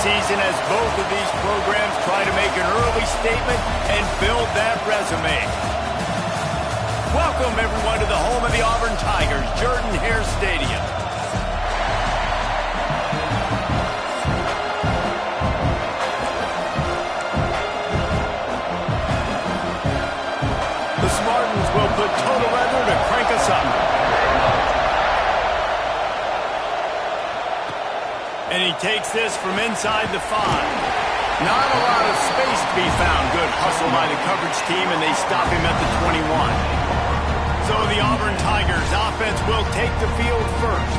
season as both of these programs try to make an early statement and build that resume. Welcome, everyone, to the home of the Auburn Tigers, Jordan-Hare Stadium. The Spartans will put total weather to crank us up. And he takes this from inside the 5. Not a lot of space to be found. Good hustle by the coverage team, and they stop him at the 21. So the Auburn Tigers offense will take the field first.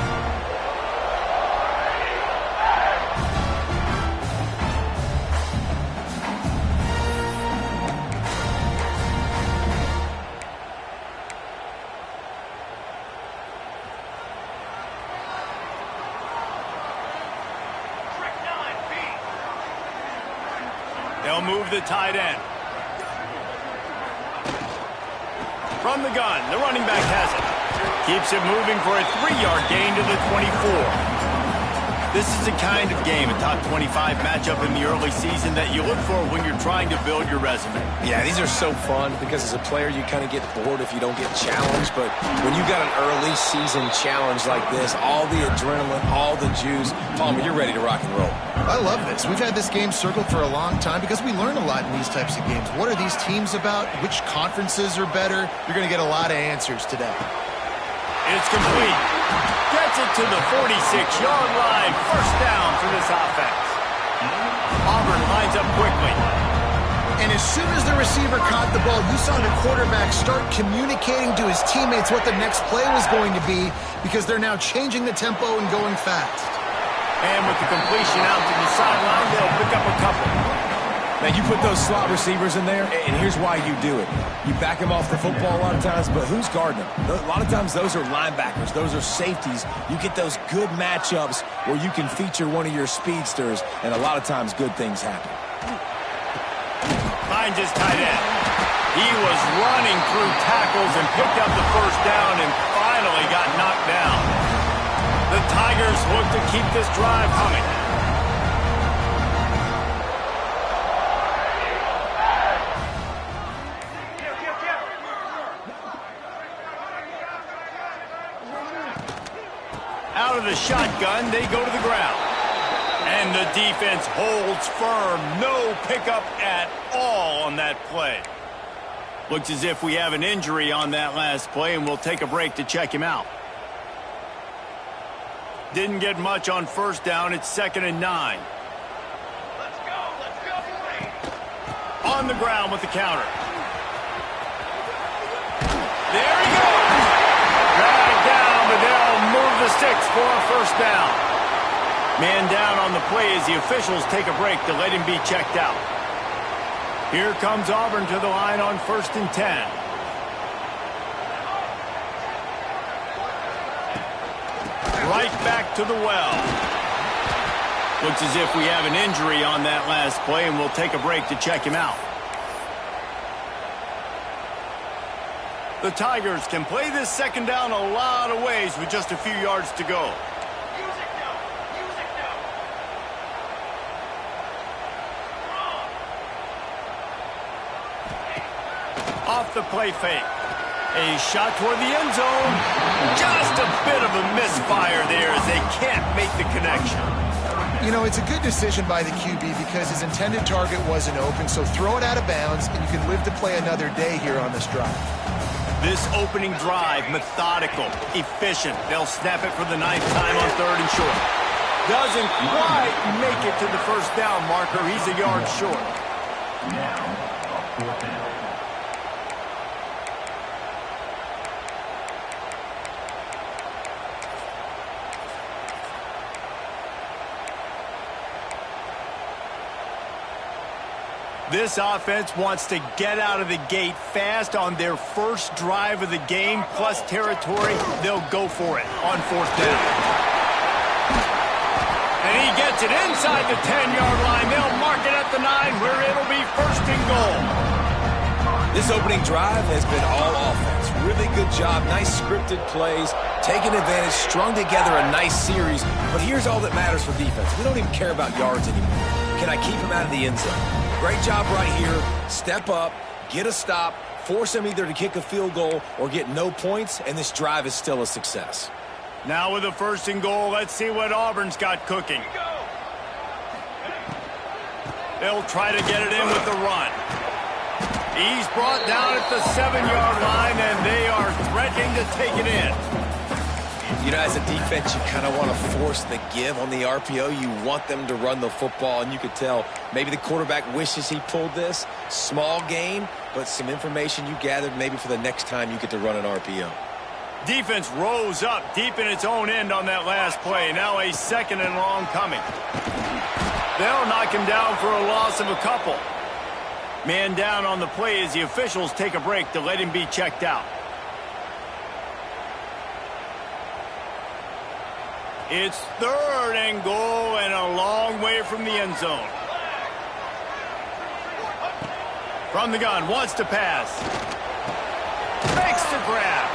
They'll move the tight end. From the gun, the running back has it. Keeps it moving for a 3-yard gain to the 24. This is the kind of game, a top 25 matchup in the early season that you look for when you're trying to build your resume. Yeah, these are so fun because as a player you kind of get bored if you don't get challenged, but when you got an early season challenge like this, all the adrenaline, all the juice, Palmer, you're ready to rock and roll. I love this. We've had this game circled for a long time because we learn a lot in these types of games. What are these teams about? Which conferences are better? You're going to get a lot of answers today. It's complete. Gets it to the 46-yard line. First down for this offense. Auburn lines up quickly. And as soon as the receiver caught the ball, you saw the quarterback start communicating to his teammates what the next play was going to be because they're now changing the tempo and going fast. And with the completion out to the sideline, they'll pick up a couple. Now, you put those slot receivers in there, and here's why you do it. You back them off the football a lot of times, but who's guarding them? A lot of times, those are linebackers. Those are safeties. You get those good matchups where you can feature one of your speedsters, and a lot of times, good things happen. Finds his tight end. He was running through tackles and picked up the first down and finally got knocked down. The Tigers look to keep this drive humming. Out of the shotgun, they go to the ground. And the defense holds firm. No pickup at all on that play. Looks as if we have an injury on that last play, and we'll take a break to check him out. Didn't get much on first down. It's 2nd and 9. Let's go. On the ground with the counter. There he goes. Dragged down, but they'll move the sticks for a first down. Man down on the play as the officials take a break to let him be checked out. Here comes Auburn to the line on 1st and 10. Right back to the well. Looks as if we have an injury on that last play, and we'll take a break to check him out. The Tigers can play this second down a lot of ways with just a few yards to go. Off the play fake. A shot toward the end zone. Just a bit of a misfire there as they can't make the connection. You know, it's a good decision by the QB because his intended target wasn't open, so throw it out of bounds, and you can live to play another day here on this drive. This opening drive, methodical, efficient. They'll snap it for the 9th time on 3rd and short. Doesn't quite make it to the first down marker. He's a yard short. This offense wants to get out of the gate fast on their first drive of the game, plus territory. They'll go for it on 4th down. And he gets it inside the 10-yard line. They'll mark it at the 9 where it'll be 1st and goal. This opening drive has been all offense. Really really good job. Nice scripted plays, taking advantage, strung together a nice series. But here's all that matters for defense. We don't even care about yards anymore. Can I keep him out of the end zone? Great job right here. Step up, get a stop, force him either to kick a field goal or get no points, and this drive is still a success. Now with a 1st and goal, let's see what Auburn's got cooking. They'll try to get it in with the run. He's brought down at the 7-yard line, and they are threatening to take it in. You know, as a defense, you kind of want to force the give on the RPO. You want them to run the football, and you could tell maybe the quarterback wishes he pulled this. Small gain, but some information you gathered maybe for the next time you get to run an RPO. Defense rose up deep in its own end on that last play. Now a 2nd and long coming. They'll knock him down for a loss of a couple. Man down on the play as the officials take a break to let him be checked out. It's 3rd and goal and a long way from the end zone. From the gun, wants to pass. Makes the grab.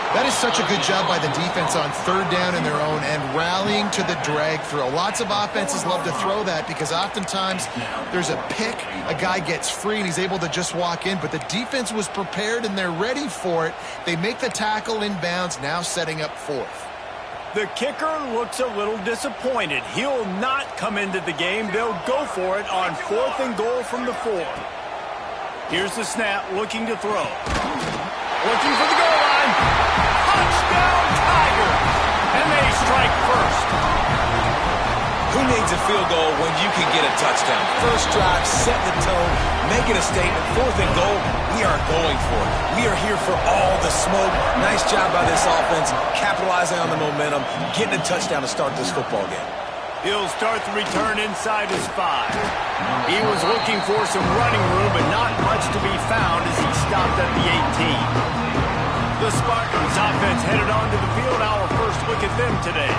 That is such a good job by the defense on 3rd down in their own and rallying to the drag throw. Lots of offenses love to throw that because oftentimes there's a pick, a guy gets free and he's able to just walk in, but the defense was prepared and they're ready for it. They make the tackle inbounds, now setting up 4th. The kicker looks a little disappointed. He'll not come into the game. They'll go for it on 4th and goal from the 4. Here's the snap, looking to throw. Looking for the goal line. Touchdown, Tigers! And they strike first. Who needs a field goal when you can get a touchdown? First drive, set the tone, making a statement. 4th and goal, we are going for it. We are here for all the smoke. Nice job by this offense, capitalizing on the momentum, getting a touchdown to start this football game. He'll start the return inside his 5. He was looking for some running room, but not much to be found as he stopped at the 18. The Spartans offense headed onto the field. Our first look at them today.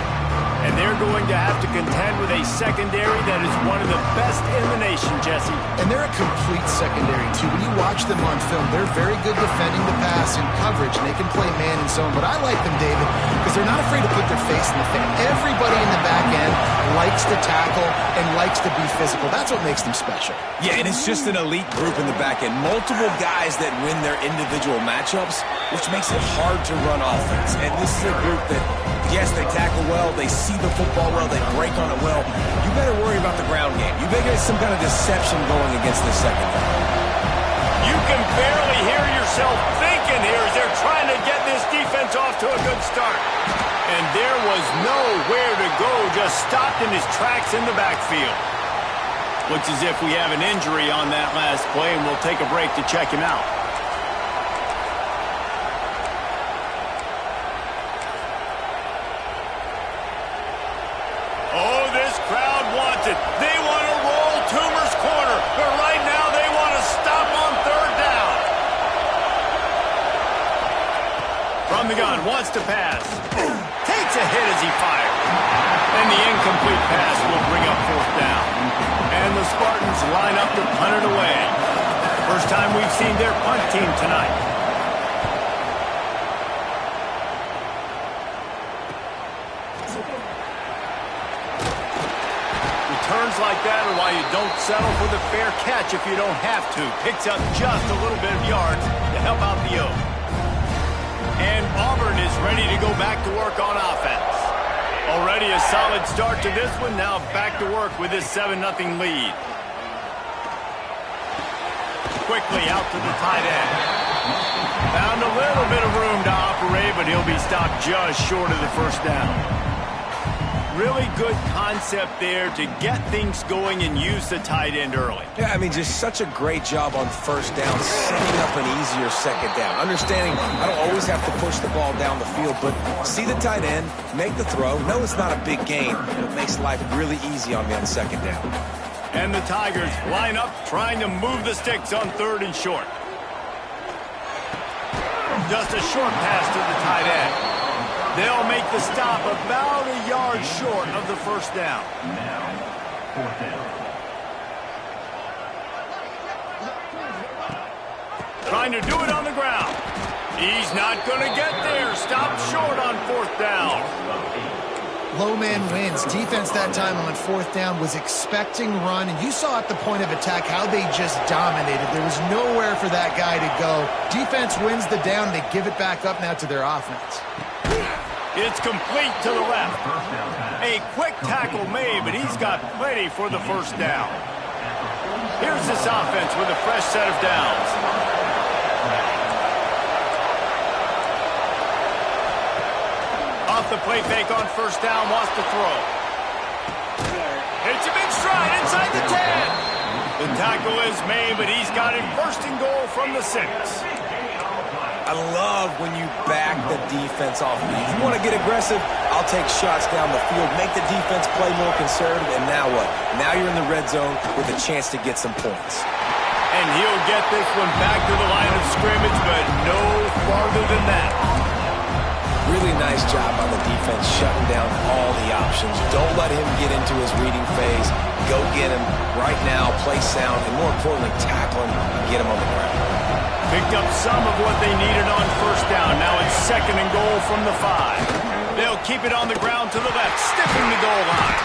And they're going to have to contend with a secondary that is one of the best in the nation, Jesse. And they're a complete secondary, too. When you watch them on film, they're very good defending the pass in coverage, and they can play man and zone. But I like them, David, because they're not afraid to put their face in the thing. Everybody in the back end likes to tackle and likes to be physical. That's what makes them special. Yeah, and it's just an elite group in the back end. Multiple guys that win their individual matchups, which makes it hard to run offense. And this is a group that, yes, they tackle well, they see the football well, they break on it well. You better worry about the ground game. You better get some kind of deception going against this secondary. You can barely hear yourself thinking here as they're trying to get this defense off to a good start. And there was nowhere to go, just stopped in his tracks in the backfield. Looks as if we have an injury on that last play, and we'll take a break to check him out. Oh, this crowd wants it. They want to roll Toomer's corner, but right now they want to stop on 3rd down. From the gun, wants to pass. Takes a hit as he fires. And the incomplete pass will bring up 4th down. And the Spartans line up to punt it away. First time we've seen their punt team tonight. Returns like that are why you don't settle for the fair catch if you don't have to. Picks up just a little bit of yards to help out the O. And Auburn is ready to go back to work on offense. Already a solid start to this one. Now back to work with this 7-0 lead. Quickly out to the tight end. Found a little bit of room to operate, but he'll be stopped just short of the 1st down. Really good concept there to get things going and use the tight end early. Yeah, I mean, just such a great job on 1st down, setting up an easier 2nd down. Understanding I don't always have to push the ball down the field, but see the tight end, make the throw. No, it's not a big gain, but it makes life really easy on me on 2nd down. And the Tigers line up, trying to move the sticks on 3rd and short. Just a short pass to the tight end. They'll make the stop about a yard short of the 1st down. Now, 4th down. Trying to do it on the ground. He's not going to get there. Stop short on 4th down. Low man wins. Defense that time on 4th down was expecting run, and you saw at the point of attack how they just dominated. There was nowhere for that guy to go. Defense wins the down. They give it back up now to their offense. It's complete to the left. A quick tackle made, but he's got plenty for the 1st down. Here's this offense with a fresh set of downs. Off the play fake on 1st down, wants to throw. It's a big stride inside the 10. The tackle is made, but he's got it 1st and goal from the 6. I love when you back the defense off. If you want to get aggressive, I'll take shots down the field, make the defense play more conservative, and now what? Now you're in the red zone with a chance to get some points. And he'll get this one back to the line of scrimmage, but no farther than that. Really nice job on the defense, shutting down all the options. Don't let him get into his reading phase. Go get him right now, play sound, and more importantly, tackle him and get him on the ground. Picked up some of what they needed on 1st down. Now it's 2nd and goal from the 5. They'll keep it on the ground to the left, stiffing the goal line.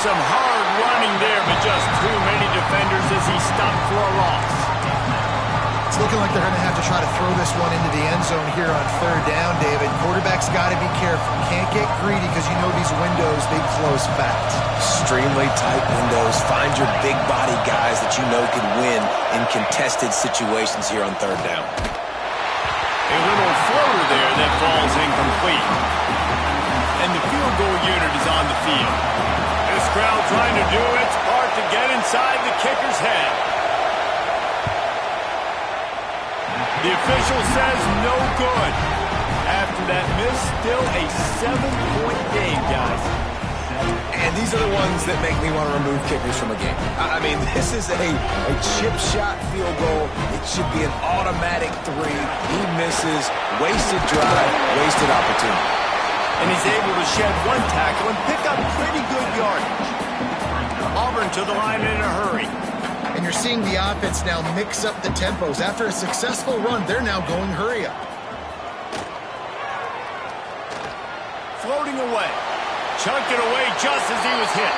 Some hard running there, but just too many defenders as he stopped for a loss. It's looking like they're going to have to try to throw this one into the end zone here on 3rd down, David. Quarterback's got to be careful. Can't get greedy because you know these windows, they close fast. Extremely tight windows. Find your big body guys that you know can win in contested situations here on 3rd down. A little floater there that falls incomplete. And the field goal unit is on the field. This crowd trying to do its part to get inside the kicker's head. The official says no good. After that miss, still a 7-point game, guys. And these are the ones that make me want to remove kickers from a game. I mean, this is a chip shot field goal. It should be an automatic 3. He misses. Wasted drive, wasted opportunity. And he's able to shed one tackle and pick up pretty good yardage. Auburn to the line in a hurry. And you're seeing the offense now mix up the tempos. After a successful run, they're now going hurry up. Floating away. Chunk it away just as he was hit.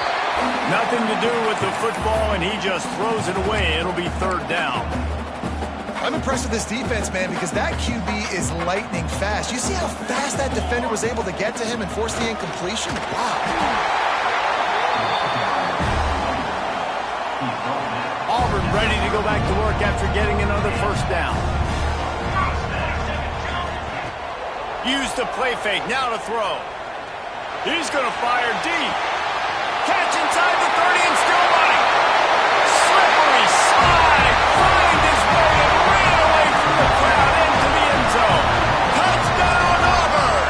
Nothing to do with the football, and he just throws it away. It'll be 3rd down. I'm impressed with this defense, man, because that QB is lightning fast. You see how fast that defender was able to get to him and force the incompletion? Wow. Auburn ready to go back to work after getting another 1st down. Use the play fake, now to throw. He's going to fire deep. Catch inside the 30 and still running. Slippery slide. Find his way and ran away from the crowd into the end zone. Touchdown, Auburn.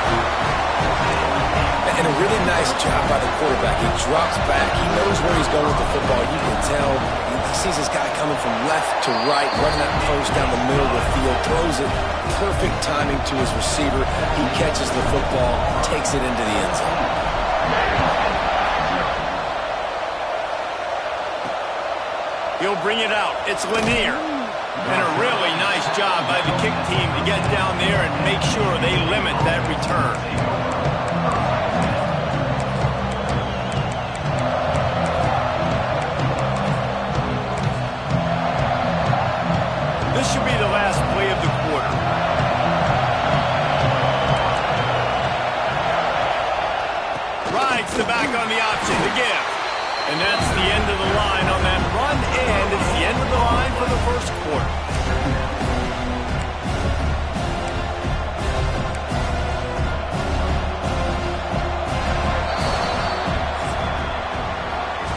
And a really nice job by the quarterback. He drops back. He knows where he's going with the football. You can tell. He sees this guy coming from left to right, running that post down the middle of the field, throws it, perfect timing to his receiver. He catches the football, takes it into the end zone. He'll bring it out. It's Lanier. And a really nice job by the kick team to get down there and make sure they limit that return. This should be the last play of the quarter. Rides the back on the option to give. And that's the end of the line on that run, and it's the end of the line for the 1st quarter.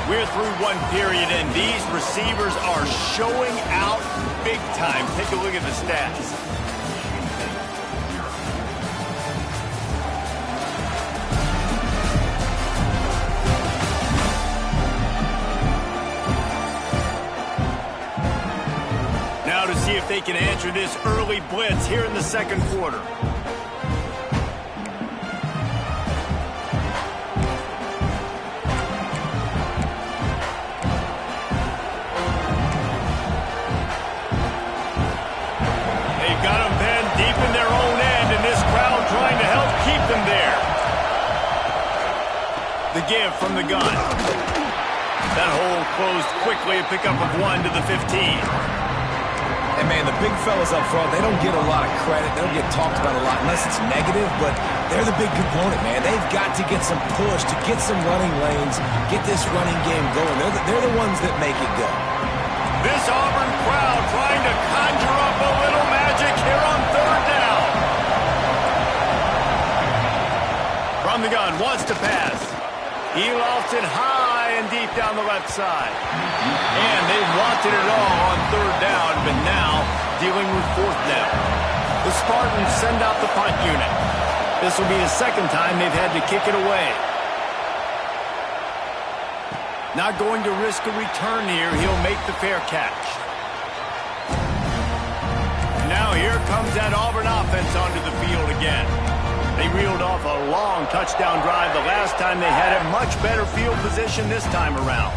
We're through one period, and these receivers are showing out big time. Take a look at the stats. Now to see if they can answer this early blitz here in the 2nd quarter. They've got him pinned deep in their from the gun. That hole closed quickly, a pickup of 1 to the 15. And, man, the big fellas up front, they don't get a lot of credit. They don't get talked about a lot unless it's negative, but they're the big component, man. They've got to get some push, to get some running lanes, get this running game going. They're the ones that make it go. This Auburn crowd trying to conjure up a little magic here on third down. From the gun, wants to pass. He lofts it high and deep down the left side. And they've wanted it all on third down, but now dealing with fourth down. The Spartans send out the punt unit. This will be the second time they've had to kick it away. Not going to risk a return here. He'll make the fair catch. Now here comes that Auburn offense onto the field again. They reeled off a long touchdown drive the last time they had a much better field position this time around.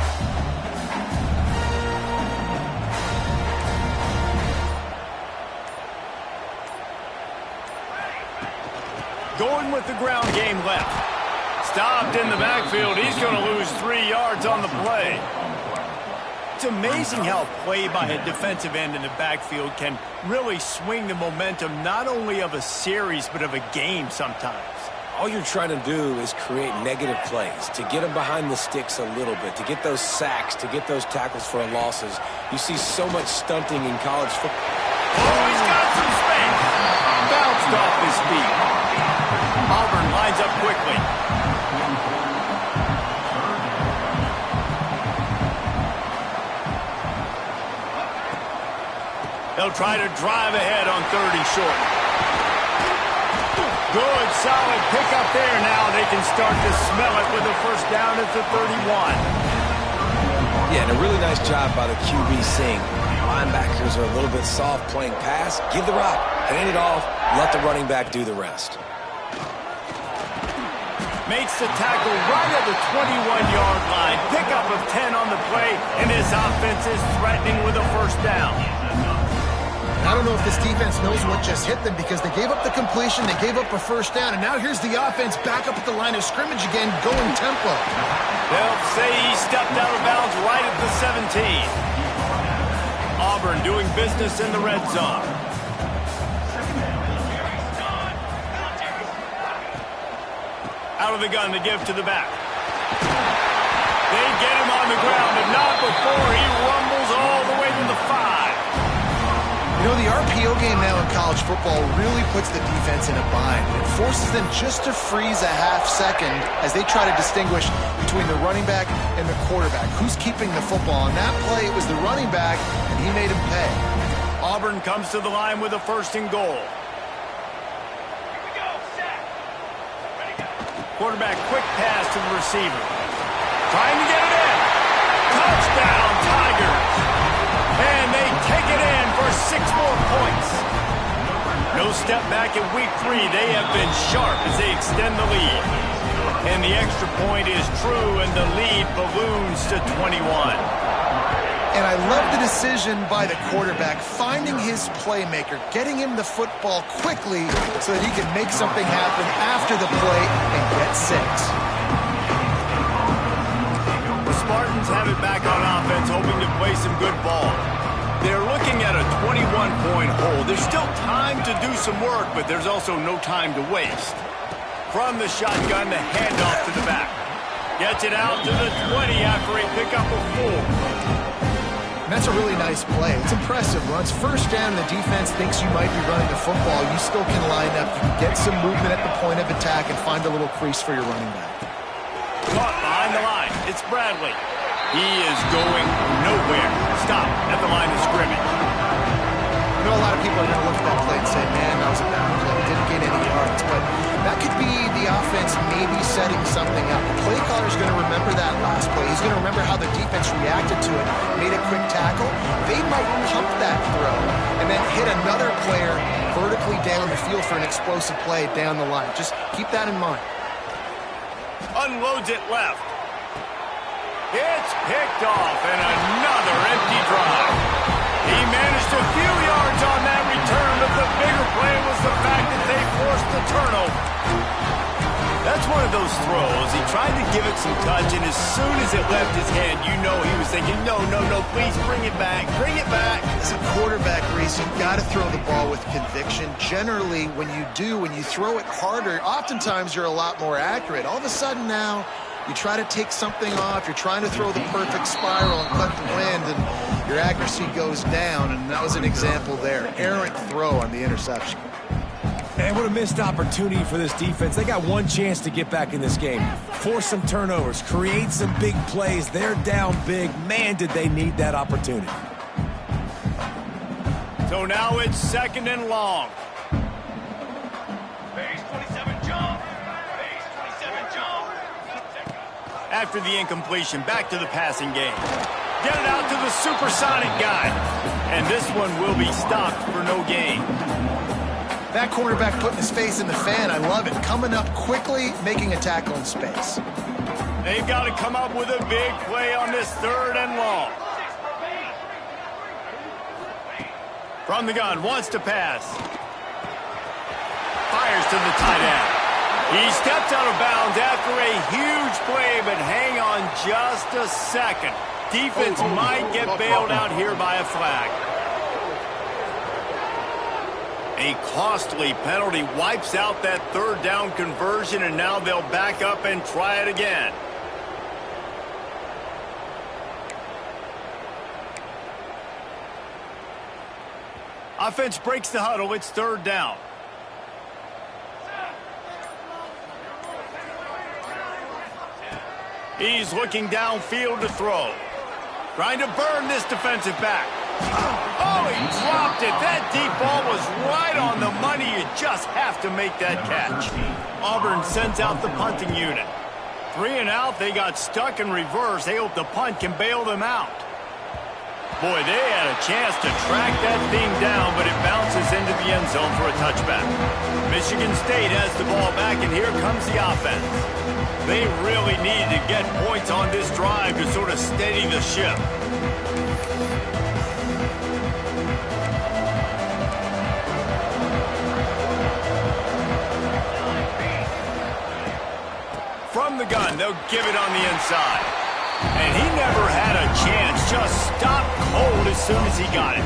Going with the ground game left. Stopped in the backfield. He's going to lose 3 yards on the play. It's amazing how play by a defensive end in the backfield can really swing the momentum not only of a series but of a game sometimes. All you're trying to do is create negative plays, to get them behind the sticks a little bit, to get those sacks, to get those tackles for losses. You see so much stunting in college football. Oh, he's got some space. Bounced off his feet. Auburn lines up quickly. They'll try to drive ahead on 3rd and short. Good, solid pickup there. Now they can start to smell it with a first down at the 31. Yeah, and a really nice job by the QB seeing linebackers are a little bit soft playing pass. Give the rock, hand it off, let the running back do the rest. Makes the tackle right at the 21-yard line. Pickup of 10 on the play, and his offense is threatening with a first down. I don't know if this defense knows what just hit them because they gave up the completion, they gave up a first down, and now here's the offense back up at the line of scrimmage again, going tempo. They'll say he stepped out of bounds right at the 17. Auburn doing business in the red zone. Out of the gun to give to the back. They get him on the ground, but not before he rumbles all the way to the 5. You know, the RPO game now in college football really puts the defense in a bind. It forces them just to freeze a half second as they try to distinguish between the running back and the quarterback. Who's keeping the football? On that play, it was the running back, and he made him pay. Auburn comes to the line with a 1st and goal. Quarterback, quick pass to the receiver. Trying to get it in. Touchdown, Tigers. And they take it in for 6 more points. No step back in week 3. They have been sharp as they extend the lead. And the extra point is true, and the lead balloons to 21. And I love the decision by the quarterback, finding his playmaker, getting him the football quickly so that he can make something happen after the play and get 6. The Spartans have it back on offense, hoping to play some good ball. They're looking at a 21-point hole. There's still time to do some work, but there's also no time to waste. From the shotgun, the handoff to the back. Gets it out to the 20 after a pickup of 4. And that's a really nice play. It's impressive. When it's first down and the defense thinks you might be running the football, you still can line up. You can get some movement at the point of attack and find a little crease for your running back. Caught behind the line. It's Bradley. He is going nowhere. Stop at the line of scrimmage. I know a lot of people are going to look at that play and say, man, that was a bad play. Didn't gain any yards. But that could be the offense maybe setting something up. The play caller's going to remember that last play. He's going to remember how the defense reacted to it, made a quick tackle. They might pump that throw and then hit another player vertically down the field for an explosive play down the line. Just keep that in mind. Unloads it left. It's picked off, and another empty drive. He managed a few yards on that return, but the bigger play was the fact that they forced the turnover. That That's one of those throws. He tried to give it some touch, and as soon as it left his hand, you know he was thinking, no, please bring it back, bring it back. As a quarterback, Reese, you've got to throw the ball with conviction. Generally, when you throw it harder, oftentimes you're a lot more accurate. All of a sudden now, you try to take something off, you're trying to throw the perfect spiral and cut the wind, and your accuracy goes down, and that was an example there. Errant throw on the interception. And what a missed opportunity for this defense. They got one chance to get back in this game. Force some turnovers, create some big plays. They're down big. Man, did they need that opportunity. So now it's 2nd and long. Base 27 jump. Base 27 jump. After the incompletion, back to the passing game. Get it out to the supersonic guy. And this one will be stopped for no gain. That cornerback putting his face in the fan, I love it. Coming up quickly, making a tackle in space. They've got to come up with a big play on this 3rd and long. From the gun, wants to pass. Fires to the tight end. He steps out of bounds after a huge play, but hang on just a second. Defense might get bailed out here by a flag. A costly penalty wipes out that 3rd down conversion, and now they'll back up and try it again. Offense breaks the huddle. It's 3rd down. He's looking downfield to throw. Trying to burn this defensive back. Oh, he dropped it. That deep ball was right on the money. You just have to make that catch. Auburn sends out the punting unit. 3 and out. They got stuck in reverse. They hope the punt can bail them out. Boy, they had a chance to track that thing down, but it bounces into the end zone for a touchback. Michigan State has the ball back, and here comes the offense. They really need to get points on this drive to sort of steady the ship. From the gun, they'll give it on the inside. And he never had a chance, just stopped cold as soon as he got it.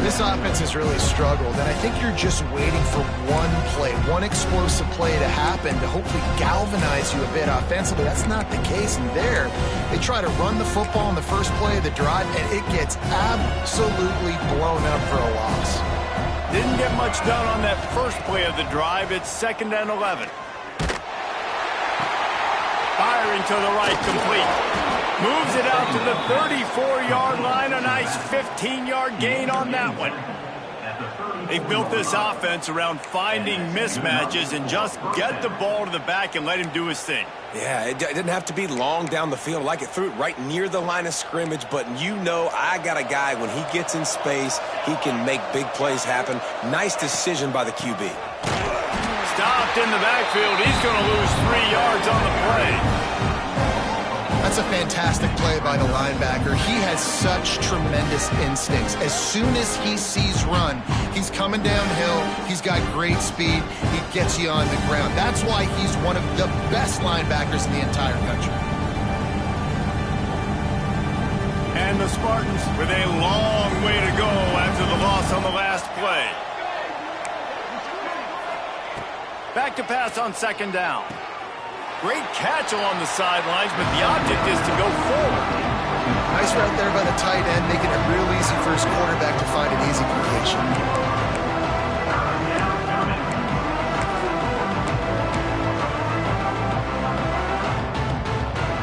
This offense has really struggled, and I think you're just waiting for one play, one explosive play to happen to hopefully galvanize you a bit offensively. That's not the case, and there, they try to run the football in the first play of the drive, and it gets absolutely blown up for a loss. Didn't get much done on that first play of the drive. It's 2nd and 11. Firing to the right, complete. Moves it out to the 34-yard line. A nice 15-yard gain on that one. They've built this offense around finding mismatches and just get the ball to the back and let him do his thing. Yeah, it didn't have to be long down the field. Like it threw it right near the line of scrimmage, but you know I got a guy, when he gets in space, he can make big plays happen. Nice decision by the QB. Stopped in the backfield. He's going to lose 3 yards on the play. That's a fantastic play by the linebacker. He has such tremendous instincts. As soon as he sees run, he's coming downhill. He's got great speed. He gets you on the ground. That's why he's one of the best linebackers in the entire country. And the Spartans with a long way to go after the loss on the last play. Back to pass on 2nd down. Great catch along the sidelines, but the object is to go forward. Nice route there by the tight end, making it real easy for his quarterback to find an easy completion.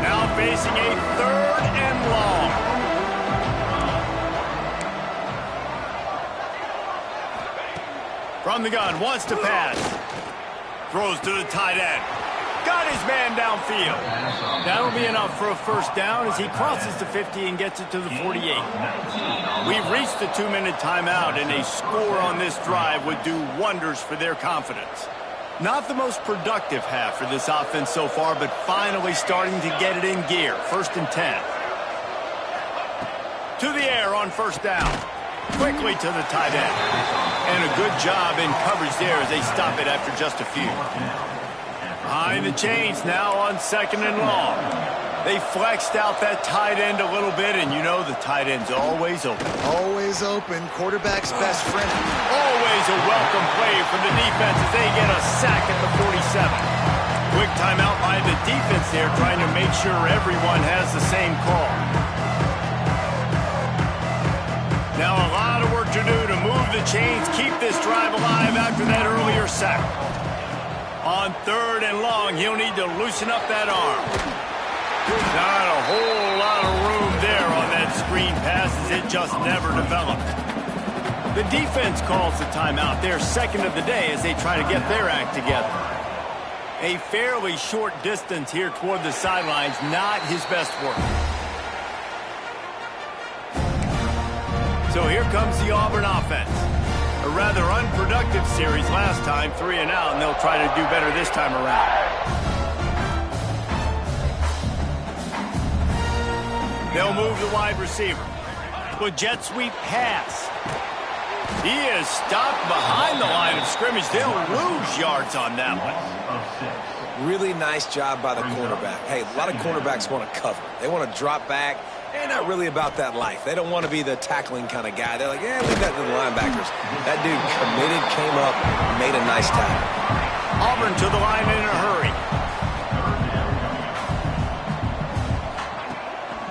Now facing a 3rd and long. From the gun, wants to pass. Throws to the tight end. Got his man downfield. That'll be enough for a 1st down as he crosses the 50 and gets it to the 48. We've reached the 2-minute timeout, and a score on this drive would do wonders for their confidence. Not the most productive half for this offense so far, but finally starting to get it in gear. 1st and 10. To the air on 1st down. Quickly to the tight end. And a good job in coverage there as they stop it after just a few. Behind the chains now on 2nd and long. They flexed out that tight end a little bit, and you know the tight end's always open. Always open. Quarterback's best friend. Always a welcome play from the defense as they get a sack at the 47. Quick timeout by the defense there, trying to make sure everyone has the same call. Now a lot of work to do to move the chains, keep this drive alive after that earlier sack. On 3rd and long, he'll need to loosen up that arm. Not a whole lot of room there on that screen pass as it just never developed. The defense calls the timeout, their 2nd of the day, as they try to get their act together. A fairly short distance here toward the sidelines, not his best work. So here comes the Auburn offense. A rather unproductive series last time, 3 and out, and they'll try to do better this time around. They'll move the wide receiver. With jet sweep pass. He is stopped behind the line of scrimmage. They'll lose yards on that one. Really nice job by the cornerback. Hey, a lot of cornerbacks want to cover. They want to drop back. They're not really about that life. They don't want to be the tackling kind of guy. They're like, yeah, leave that to the linebackers. That dude committed, came up, made a nice tackle. Auburn to the line in a hurry.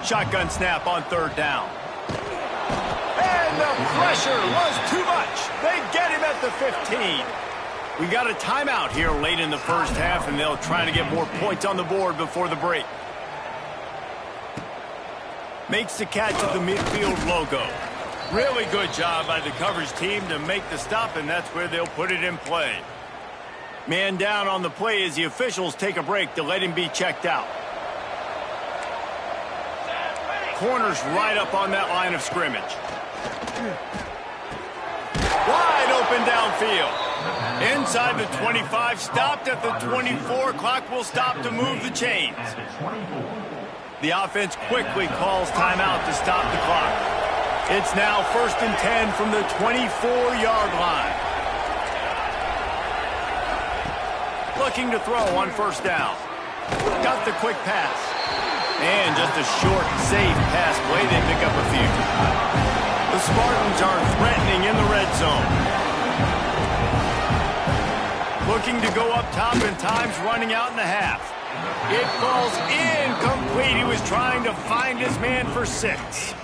Shotgun snap on 3rd down. And the pressure was too much. They get him at the 15. We got a timeout here late in the first half, and they'll try to get more points on the board before the break. Makes the catch at the midfield logo. Really good job by the coverage team to make the stop, and that's where they'll put it in play. Man down on the play as the officials take a break to let him be checked out. Corners right up on that line of scrimmage. Wide open downfield. Inside the 25, stopped at the 24. Clock will stop to move the chains. The offense quickly calls timeout to stop the clock. It's now 1st and 10 from the 24-yard line. Looking to throw on 1st down. Got the quick pass. And just a short, safe pass play. They pick up a few. The Spartans are threatening in the red zone. Looking to go up top, and time's running out in the half. It falls incomplete. He was trying to find his man for 6.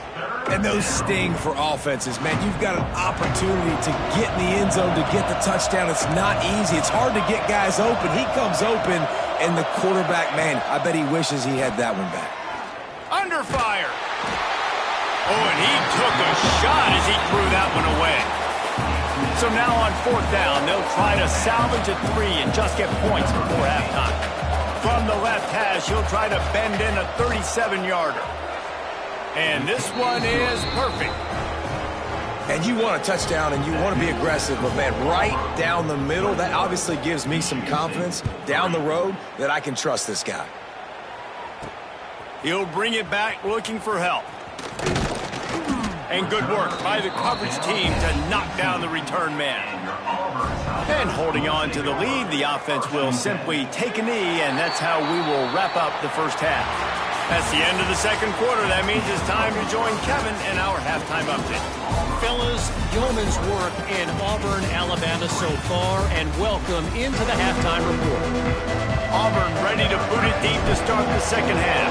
And those sting for offenses, man. You've got an opportunity to get in the end zone, to get the touchdown. It's not easy. It's hard to get guys open. He comes open, and the quarterback, man, I bet he wishes he had that one back. Under fire. Oh, and he took a shot as he threw that one away. So now on 4th down, they'll try to salvage a 3 and just get points before halftime. From the left hash, he'll try to bend in a 37-yarder. And this one is perfect. And you want a touchdown and you want to be aggressive, but man, right down the middle, that obviously gives me some confidence down the road that I can trust this guy. He'll bring it back looking for help. And good work by the coverage team to knock down the return man. And holding on to the lead, the offense will simply take a knee, and that's how we will wrap up the first half. That's the end of the second quarter. That means it's time to join Kevin in our halftime update. Fellas, yeoman's work in Auburn, Alabama so far, and welcome into the halftime report. Auburn ready to boot it deep to start the second half.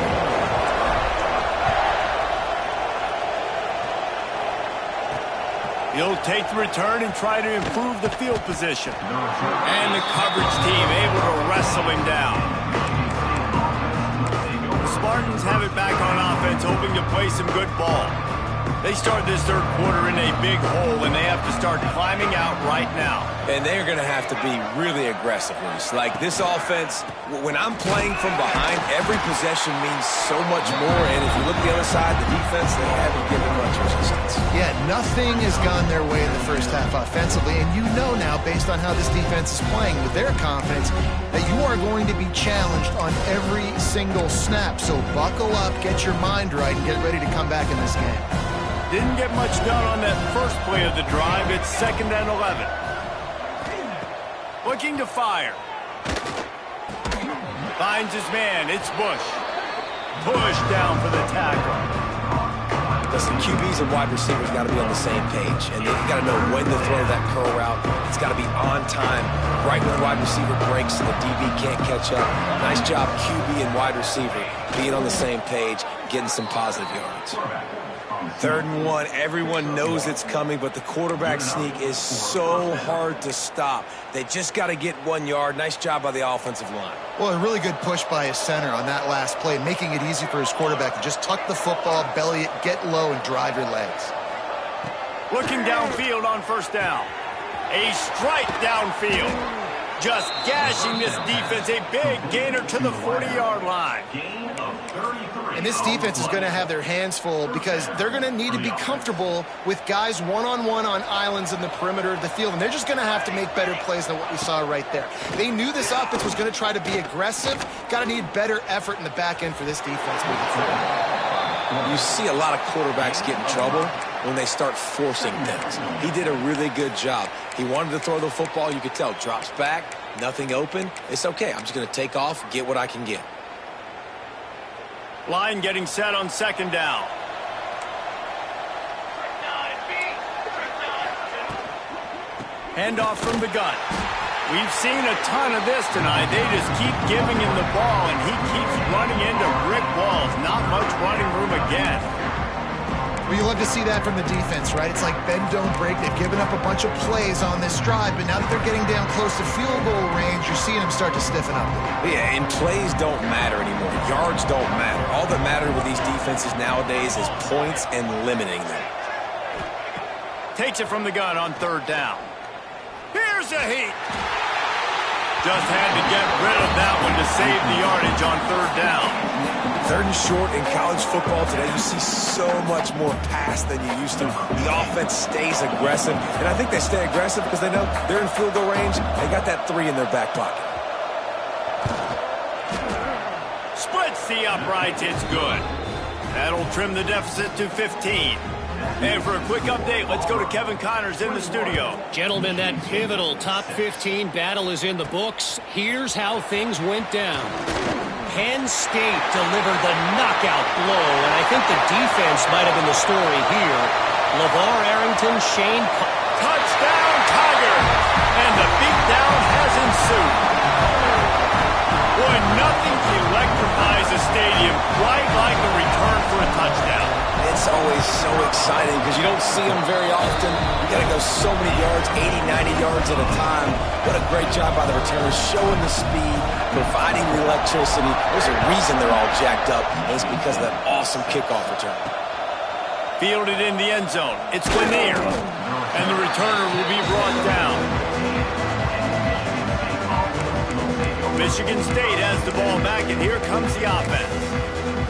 He'll take the return and try to improve the field position. And the coverage team able to wrestle him down. The Spartans have it back on offense, hoping to play some good ball. They start this third quarter in a big hole, and they have to start climbing out right now. And they're going to have to be really aggressive, Reese. Like this offense, when I'm playing from behind, every possession means so much more. And if you look the other side, the defense, they haven't given much resistance. Yeah, nothing has gone their way in the first half offensively. And you know now, based on how this defense is playing with their confidence, that you are going to be challenged on every single snap. So buckle up, get your mind right, and get ready to come back in this game. Didn't get much done on that first play of the drive. It's 2nd and 11. Looking to fire. Finds his man. It's Bush. Push down for the tackle. Listen, QBs and wide receivers got to be on the same page, and they've got to know when to throw that curl route. It's got to be on time, right when the wide receiver breaks and the DB can't catch up. Nice job, QB and wide receiver, being on the same page, getting some positive yards. 3rd and 1, everyone knows it's coming, but the quarterback sneak is so hard to stop. They just got to get 1 yard. Nice job by the offensive line. Well, a really good push by his center on that last play, making it easy for his quarterback to just tuck the football, belly it, get low, and drive your legs. Looking downfield on 1st down. A strike downfield. Just gashing this defense. A big gainer to the 40-yard line. And this defense is going to have their hands full because they're going to need to be comfortable with guys one-on-one on islands in the perimeter of the field. And they're just going to have to make better plays than what we saw right there. They knew this offense was going to try to be aggressive. Got to need better effort in the back end for this defense moving forward. You see a lot of quarterbacks get in trouble when they start forcing things. He did a really good job. He wanted to throw the football. You could tell. Drops back, nothing open. It's okay. I'm just going to take off, get what I can get. Line getting set on 2nd down. Handoff from the gun. We've seen a ton of this tonight. They just keep giving him the ball, and he keeps running into brick walls. Not much running room again. Well, you love to see that from the defense, right? It's like bend, don't break. They've given up a bunch of plays on this drive, but now that they're getting down close to field goal range, you're seeing them start to stiffen up. Yeah, and plays don't matter anymore. Yards don't matter. All that matters with these defenses nowadays is points and limiting them. Takes it from the gun on 3rd down. Here's a heat. Just had to get rid of that one to save the yardage on 3rd down. 3rd and short in college football today, you see so much more pass than you used to. The offense stays aggressive, and I think they stay aggressive because they know they're in field goal range. They got that 3 in their back pocket. Splits the uprights. It's good. That'll trim the deficit to 15. And for a quick update, let's go to Kevin Connors in the studio. Gentlemen, that pivotal top 15 battle is in the books. Here's how things went down. Penn State delivered the knockout blow, and I think the defense might have been the story here. LeVar Arrington, Shane... Touchdown, Tiger! And the beatdown has ensued. Boy, nothing electrifies a stadium quite like a return for a touchdown. It's always so exciting because you don't see them very often. You got to go so many yards, 80, 90 yards at a time. What a great job by the returners, showing the speed, providing the electricity. There's a reason they're all jacked up, and it's because of that awesome kickoff return. Fielded in the end zone. It's Lanier, and the returner will be brought down. Michigan State has the ball back, and here comes the offense.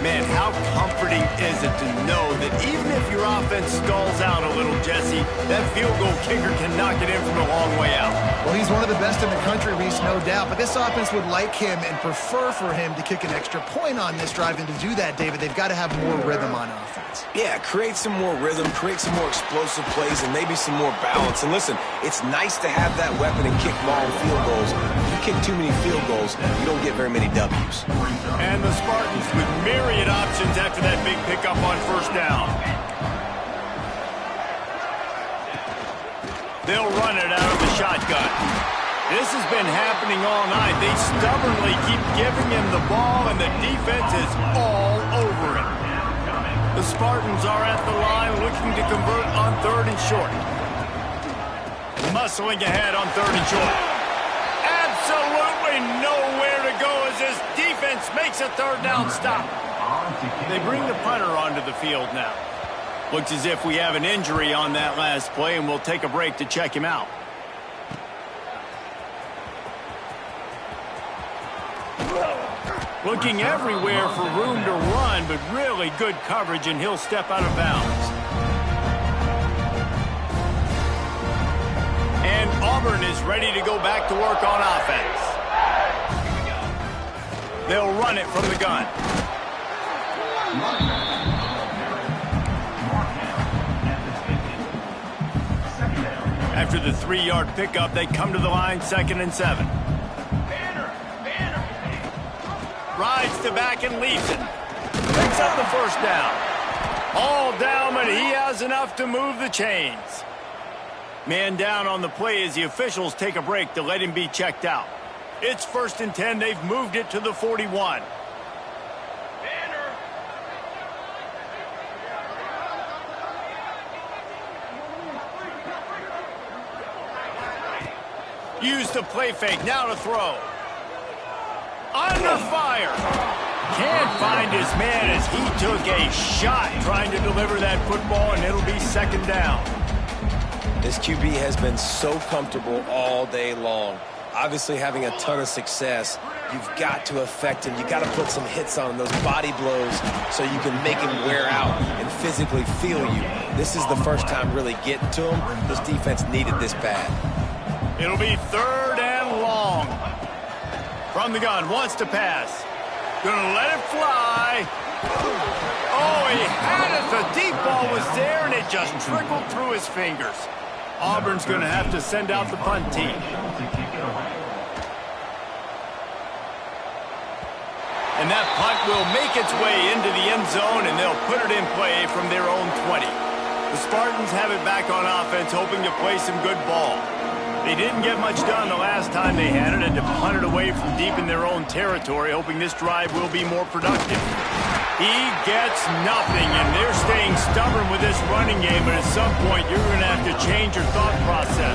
Man, how comforting is it to know that even if your offense stalls out a little, Jesse, that field goal kicker can knock it in from a long way out. Well, he's one of the best in the country, Reese, no doubt. But this offense would like him and prefer for him to kick an extra point on this drive. And to do that, David, they've got to have more rhythm on offense. Yeah, create some more rhythm, create some more explosive plays, and maybe some more balance. And listen, it's nice to have that weapon and kick long field goals. If you kick too many field goals, you don't get very many W's. And the Spartans with myriad options after that big pickup on 1st down. They'll run it out of the shotgun. This has been happening all night. They stubbornly keep giving him the ball, and the defense is all over it. The Spartans are at the line looking to convert on 3rd and short. Muscling ahead on 3rd and short. Absolutely nowhere to go as this defense makes a 3rd down stop. They bring the punter onto the field now. Looks as if we have an injury on that last play, and we'll take a break to check him out. Looking everywhere for room to run, but really good coverage, and he'll step out of bounds. And Auburn is ready to go back to work on offense. They'll run it from the gun. After the 3-yard pickup, they come to the line 2nd and 7. the back and leaves it. Picks up the first down. All down, but he has enough to move the chains. Man down on the play as the officials take a break to let him be checked out. It's 1st and 10. They've moved it to the 41. Use the play fake. Now to throw. Under fire. Can't find his man as he took a shot trying to deliver that football, and it'll be 2nd down. This QB has been so comfortable all day long. Obviously having a ton of success. You've got to affect him. You've got to put some hits on him, those body blows, so you can make him wear out and physically feel you. This is the first time really getting to him. This defense needed this bad. It'll be 3rd and long. From the gun, wants to pass. Gonna let it fly. Oh, he had it. The deep ball was there, and it just trickled through his fingers. Auburn's gonna have to send out the punt team. And that punt will make its way into the end zone, and they'll put it in play from their own 20. The Spartans have it back on offense, hoping to play some good ball. They didn't get much done the last time they had it, and to punt it away from deep in their own territory, hoping this drive will be more productive. He gets nothing, and they're staying stubborn with this running game, but at some point you're going to have to change your thought process.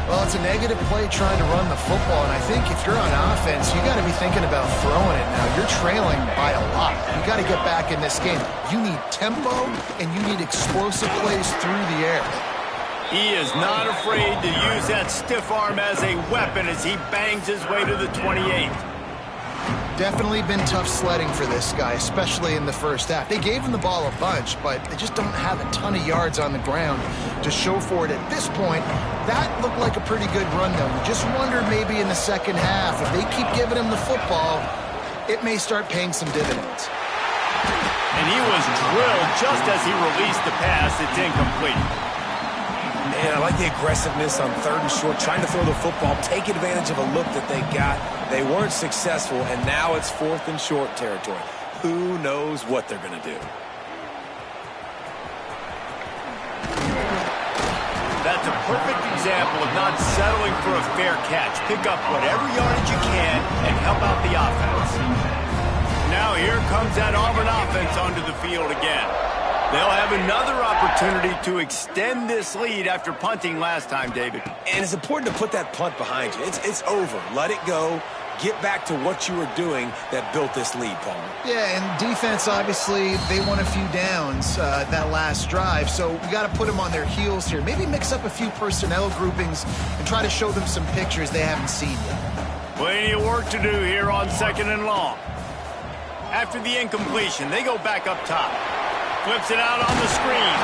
Well, it's a negative play trying to run the football, and I think if you're on offense, you got to be thinking about throwing it now. You're trailing by a lot. You got to get back in this game. You need tempo, and you need explosive plays through the air. He is not afraid to use that stiff arm as a weapon as he bangs his way to the 28. Definitely been tough sledding for this guy, especially in the first half. They gave him the ball a bunch, but they just don't have a ton of yards on the ground to show for it at this point. That looked like a pretty good run, though. You just wonder maybe in the second half, if they keep giving him the football, it may start paying some dividends. And he was drilled just as he released the pass. It's incomplete. Man, I like the aggressiveness on 3rd and short, trying to throw the football, take advantage of a look that they got. They weren't successful, and now it's 4th and short territory. Who knows what they're going to do? That's a perfect example of not settling for a fair catch. Pick up whatever yardage you can and help out the offense. Now here comes that Auburn offense onto the field again. They'll have another opportunity to extend this lead after punting last time, David. And it's important to put that punt behind you. It's over. Let it go. Get back to what you were doing that built this lead, Palmer. Yeah, and defense, obviously, they won a few downs that last drive, so we got to put them on their heels here. Maybe mix up a few personnel groupings and try to show them some pictures they haven't seen yet. Plenty of work to do here on 2nd and long. After the incompletion, they go back up top. Flips it out on the screen.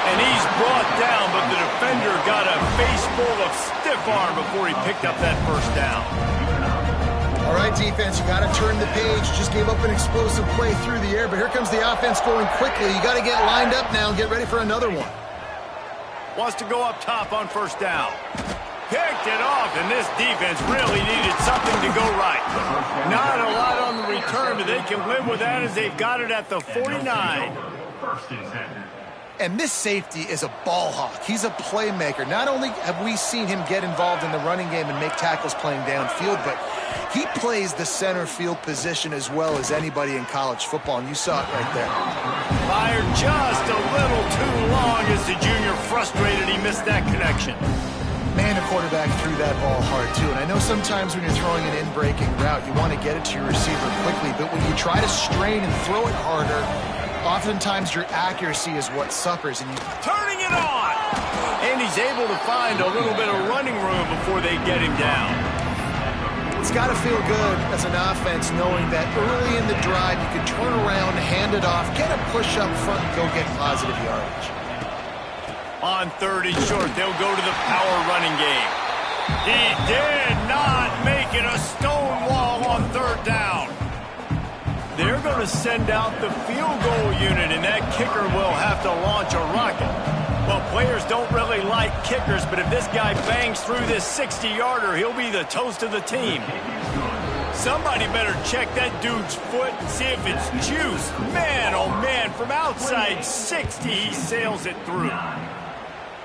And he's brought down, but the defender got a face full of stiff arm before he picked up that first down. All right, defense, you got to turn the page. Just gave up an explosive play through the air, but here comes the offense going quickly. You got to get lined up now and get ready for another one. Wants to go up top on 1st down. Picked it off, and this defense really needed something to go right. Not a lot on the return, but they can live with that as they've got it at the 49. And this safety is a ball hawk. He's a playmaker. Not only have we seen him get involved in the running game and make tackles playing downfield, but he plays the center field position as well as anybody in college football, and you saw it right there. Fired just a little too long as the junior frustrated he missed that connection. Man, the quarterback threw that ball hard, too. And I know sometimes when you're throwing an in-breaking route, you want to get it to your receiver quickly. But when you try to strain and throw it harder, oftentimes your accuracy is what suffers. And turning it on! And he's able to find a little bit of running room before they get him down. It's got to feel good as an offense knowing that early in the drive you can turn around, hand it off, get a push up front, and go get positive yardage. On 3rd and short, they'll go to the power running game. He did not make it a stone wall on 3rd down. They're going to send out the field goal unit, and that kicker will have to launch a rocket. Well, players don't really like kickers, but if this guy bangs through this 60-yarder, he'll be the toast of the team. Somebody better check that dude's foot and see if it's juice. Man, oh man, from outside 60, he sails it through.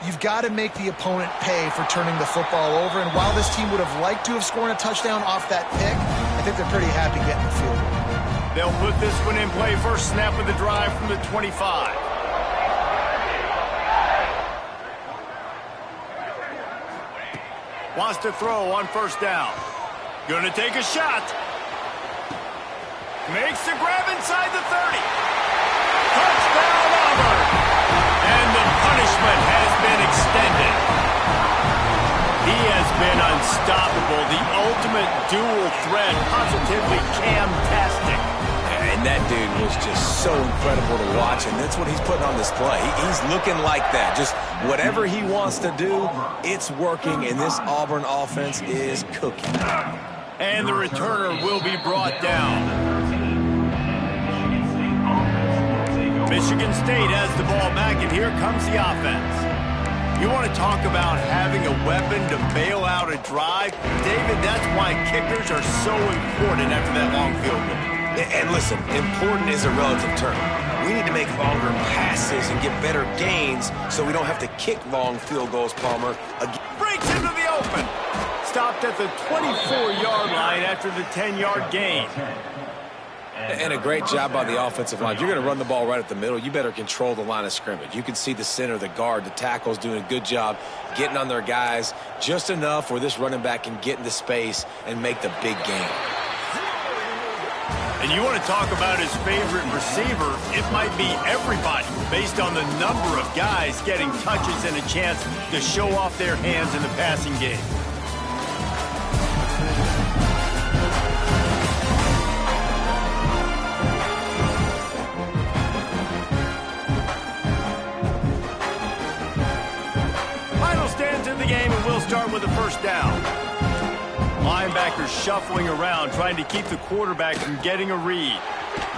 You've got to make the opponent pay for turning the football over, and while this team would have liked to have scored a touchdown off that pick, I think they're pretty happy getting the field goal. They'll put this one in play, first snap of the drive from the 25. Wants to throw on first down. Gonna take a shot. Makes the grab inside the 30. Touchdown, Auburn. And the punishment has been extended. He has been unstoppable. The ultimate dual threat, positively Cam-tastic. And that dude was just so incredible to watch, and that's what he's putting on display. He's looking like that. Just whatever he wants to do, it's working, and this Auburn offense is cooking. And the returner will be brought down. Michigan State has the ball back, and here comes the offense. You want to talk about having a weapon to bail out a drive? David, that's why kickers are so important after that long field goal. And listen, important is a relative term. We need to make longer passes and get better gains so we don't have to kick long field goals, Palmer. Breaks into the open. Stopped at the 24-yard line after the 10-yard gain. And a great job by the offensive line. If you're going to run the ball right at the middle, you better control the line of scrimmage. You can see the center, the guard, the tackles doing a good job getting on their guys just enough where this running back can get into space and make the big game. And you want to talk about his favorite receiver, it might be everybody based on the number of guys getting touches and a chance to show off their hands in the passing game. Final stands in the game, and we'll start with a first down. Linebackers shuffling around, trying to keep the quarterback from getting a read.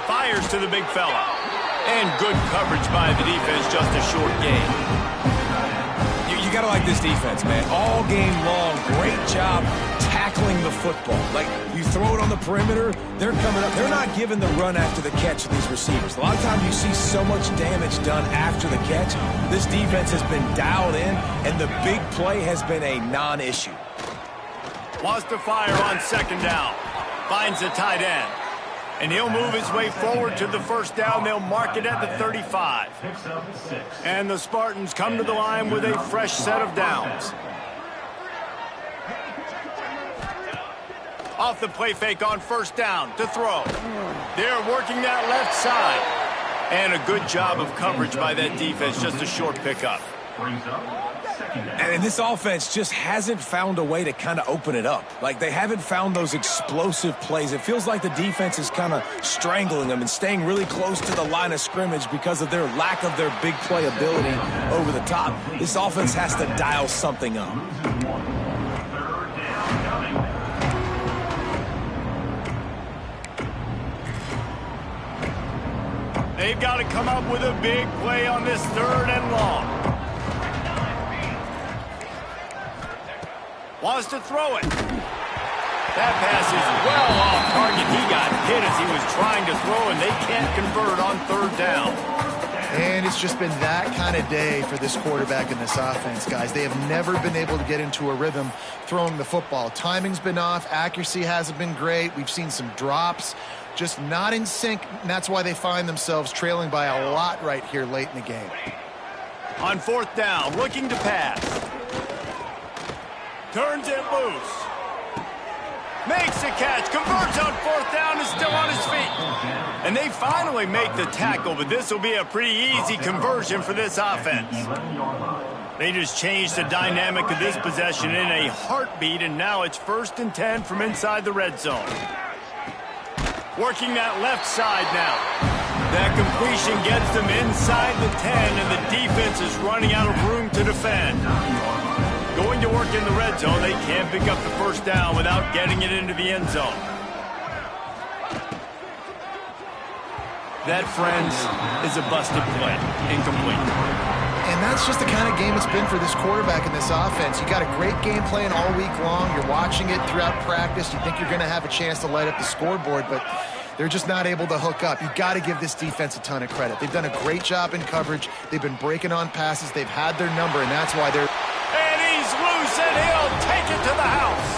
Fires to the big fella. And good coverage by the defense, just a short gain. You got to like this defense, man. All game long, great job tackling the football. Like, you throw it on the perimeter, they're coming up. They're not giving the run after the catch to these receivers. A lot of times you see so much damage done after the catch. This defense has been dialed in, and the big play has been a non-issue. Wants to fire on second down. Finds the tight end. And he'll move his way forward to the first down. They'll mark it at the 35. And the Spartans come to the line with a fresh set of downs. Off the play fake on first down to throw. They're working that left side. And a good job of coverage by that defense. Just a short pickup. And this offense just hasn't found a way to kind of open it up. Like, they haven't found those explosive plays. It feels like the defense is kind of strangling them and staying really close to the line of scrimmage because of their lack of their big play ability over the top. This offense has to dial something up. They've got to come up with a big play on this third and long. Wants to throw it. That pass is well off target. He got hit as he was trying to throw, and they can't convert on third down. And it's just been that kind of day for this quarterback and this offense, guys. They have never been able to get into a rhythm throwing the football. Timing's been off. Accuracy hasn't been great. We've seen some drops. Just not in sync, and that's why they find themselves trailing by a lot right here late in the game. On fourth down, looking to pass. Turns it loose. Makes the catch. Converts on fourth down. Is still on his feet. And they finally make the tackle, but this will be a pretty easy conversion for this offense. They just changed the dynamic of this possession in a heartbeat, and now it's 1st and 10 from inside the red zone. Working that left side now. That completion gets them inside the 10, and the defense is running out of room to defend. Going to work in the red zone, they can't pick up the first down without getting it into the end zone. That, friends, is a busted play. Incomplete. And that's just the kind of game it's been for this quarterback in this offense. You got a great game plan all week long. You're watching it throughout practice. You think you're going to have a chance to light up the scoreboard, but they're just not able to hook up. You got to give this defense a ton of credit. They've done a great job in coverage. They've been breaking on passes. They've had their number, and that's why they're... And he's loose, and he'll take it to the house.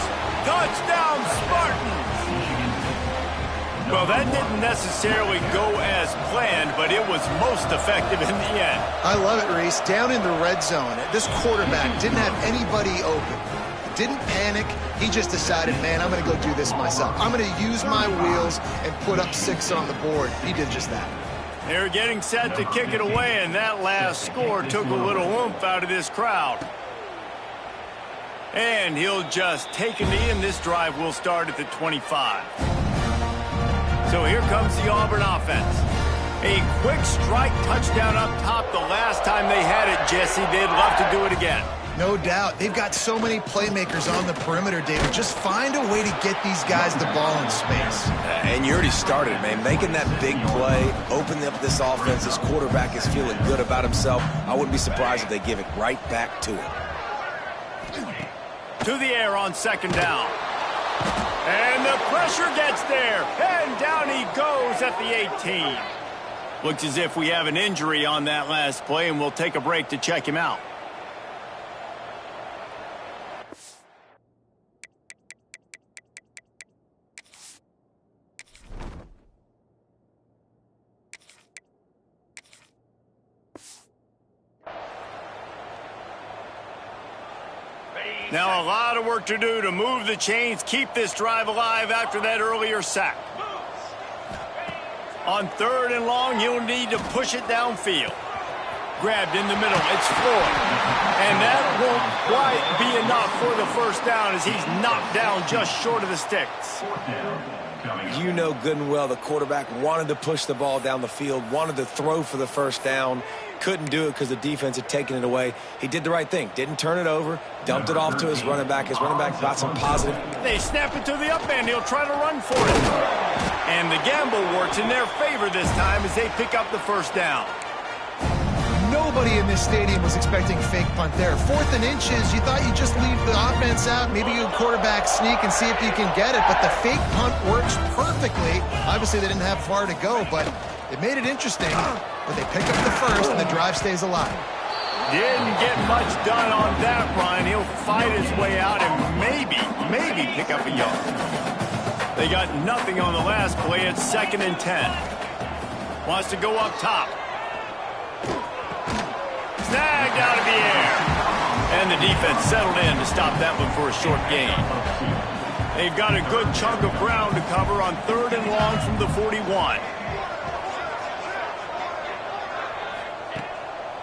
Touchdown, Spartans. Well, that didn't necessarily go as planned, but it was most effective in the end. I love it, Reese. Down in the red zone, this quarterback didn't have anybody open. Didn't panic. He just decided, man, I'm going to go do this myself. I'm going to use my wheels and put up 6 on the board. He did just that. They're getting set to kick it away, and that last score took a little oomph out of this crowd. And he'll just take a knee, and this drive will start at the 25. So here comes the Auburn offense. A quick strike touchdown up top the last time they had it, Jesse. They'd love to do it again. No doubt. They've got so many playmakers on the perimeter, David. Just find a way to get these guys the ball in space. And you already started, man. Making that big play, opening up this offense. This quarterback is feeling good about himself. I wouldn't be surprised if they give it right back to him. To the air on second down. And the pressure gets there. And down he goes at the 18. Looks as if we have an injury on that last play, and we'll take a break to check him out. Now a lot of work to do to move the chains, keep this drive alive after that earlier sack. On 3rd and long, he'll need to push it downfield. Grabbed in the middle, it's Floyd. And that won't quite be enough for the first down as he's knocked down just short of the sticks. You know good and well the quarterback wanted to push the ball down the field, wanted to throw for the first down. Couldn't do it because the defense had taken it away. He did the right thing. Didn't turn it over. Dumped it off to his running back. His running back got some positive. They snap it to the up end. He'll try to run for it. And the gamble works in their favor this time as they pick up the first down. Nobody in this stadium was expecting fake punt there. 4th and inches, you thought you'd just leave the offense out. Maybe you quarterback sneak and see if you can get it. But the fake punt works perfectly. Obviously, they didn't have far to go, but it made it interesting. But they pick up the first, and the drive stays alive. Didn't get much done on that run. He'll fight his way out and maybe pick up a yard. They got nothing on the last play. It's 2nd and 10. Wants to go up top. Snagged out of the air. And the defense settled in to stop that one for a short gain. They've got a good chunk of ground to cover on 3rd and long from the 41.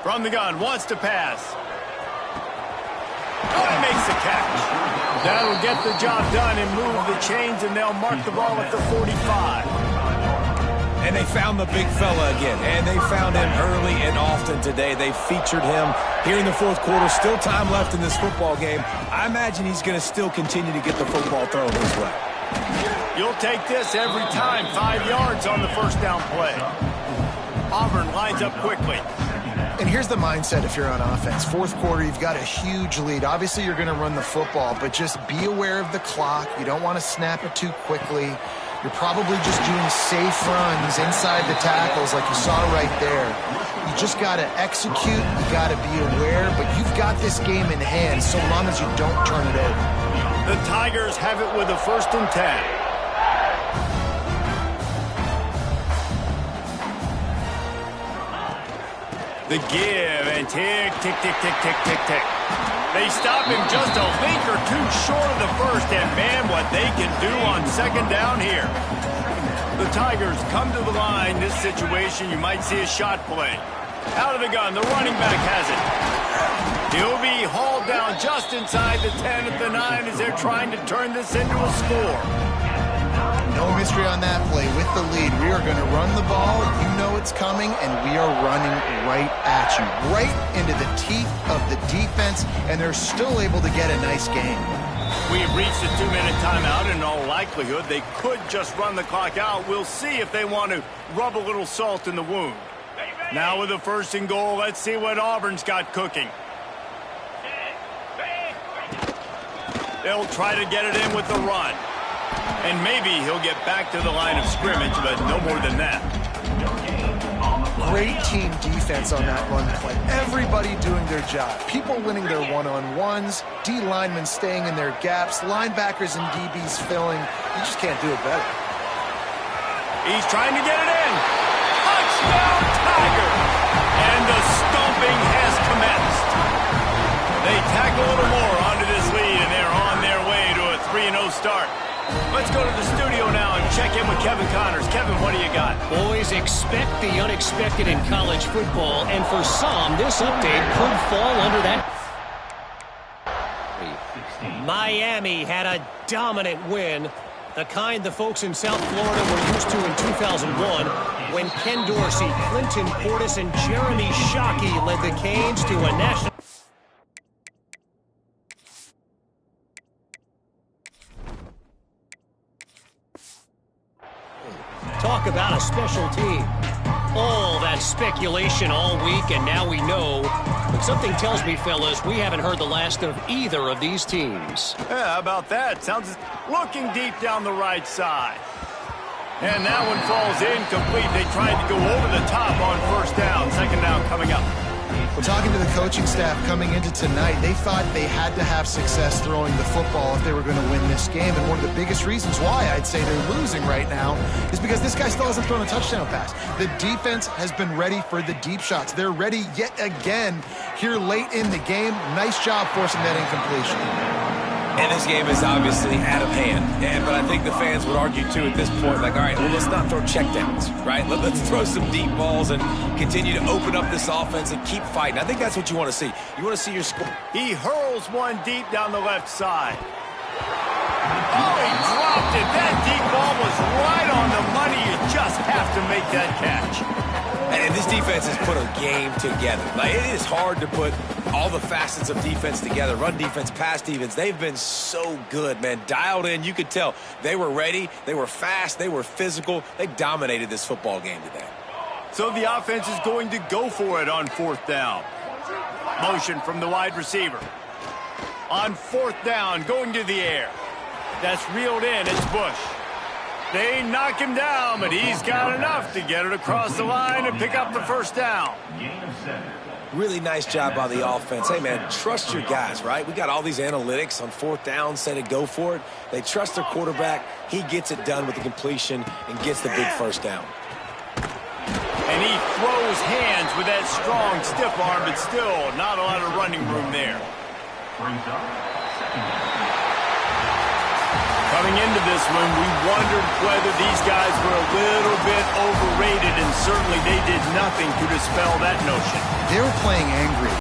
From the gun, wants to pass. Oh, he makes the catch. That'll get the job done and move the chains, and they'll mark the ball at the 45. And they found the big fella again. And they found him early and often today. They featured him here in the 4th quarter. Still time left in this football game. I imagine he's going to still continue to get the football thrown his way. You'll take this every time. 5 yards on the first down play. Auburn lines up quickly. And here's the mindset if you're on offense. 4th quarter, you've got a huge lead. Obviously, you're going to run the football, but just be aware of the clock. You don't want to snap it too quickly. You're probably just doing safe runs inside the tackles like you saw right there. You just got to execute. You got to be aware, but you've got this game in hand so long as you don't turn it over. The Tigers have it with a 1st and 10. The give, and tick, tick, tick, tick, tick, tick, tick. They stop him just a link or two short of the first, and man, what they can do on 2nd down here. The Tigers come to the line. This situation, you might see a shot play. Out of the gun, the running back has it. He'll be hauled down just inside the 10 at the 9 as they're trying to turn this into a score. No mystery on that play. With the lead, we are going to run the ball. You know it's coming, and we are running right at you, right into the teeth of the defense, and they're still able to get a nice game. We've reached a 2-minute timeout. In all likelihood, they could just run the clock out. We'll see if they want to rub a little salt in the wound. Now with a 1st and goal, let's see what Auburn's got cooking. They'll try to get it in with the run. And maybe he'll get back to the line of scrimmage, but no more than that. Great team defense on that run play. Everybody doing their job. People winning their one-on-ones, D linemen staying in their gaps, linebackers and DBs filling. You just can't do it better. He's trying to get it in. Touchdown, Tiger! And the stomping has commenced. They tack a little more onto this lead, and they're on their way to a 3-0 start. Let's go to the studio now and check in with Kevin Connors. Kevin, what do you got? Boys, expect the unexpected in college football, and for some, this update could fall under that. Miami had a dominant win, the kind the folks in South Florida were used to in 2001 when Ken Dorsey, Clinton Portis, and Jeremy Shockey led the Canes to a national... Talk about a special team. All that speculation all week, and now we know. But something tells me, fellas, we haven't heard the last of either of these teams. Yeah, how about that? Sounds looking deep down the right side. And that one falls incomplete. They tried to go over the top on 1st down. 2nd down coming up. Well, talking to the coaching staff coming into tonight, they thought they had to have success throwing the football if they were going to win this game. And one of the biggest reasons why I'd say they're losing right now is because this guy still hasn't thrown a touchdown pass. The defense has been ready for the deep shots. They're ready yet again here late in the game. Nice job forcing that incompletion. And this game is obviously out of hand. But I think the fans would argue, too, at this point, like, all right, well, let's not throw checkdowns, right? Let's throw some deep balls and continue to open up this offense and keep fighting. I think that's what you want to see. You want to see your score. He hurls one deep down the left side. Oh, he dropped it. That deep ball was right on the money. You just have to make that catch. And this defense has put a game together. Like, it is hard to put all the facets of defense together. Run defense, pass defense. They've been so good, man. Dialed in. You could tell they were ready. They were fast. They were physical. They dominated this football game today. So the offense is going to go for it on 4th down. Motion from the wide receiver. On 4th down, going to the air. That's reeled in. It's Bush. They knock him down, but he's got enough to get it across the line and pick up the 1st down. Really nice job by the offense. Hey, man, trust your guys, right? We got all these analytics on 4th down, say to go for it. They trust their quarterback. He gets it done with the completion and gets the big 1st down. And he throws hands with that strong, stiff arm, but still not a lot of running room there. Coming into this one, we wondered whether these guys were a little bit overrated, and certainly they did nothing to dispel that notion. They were playing angry.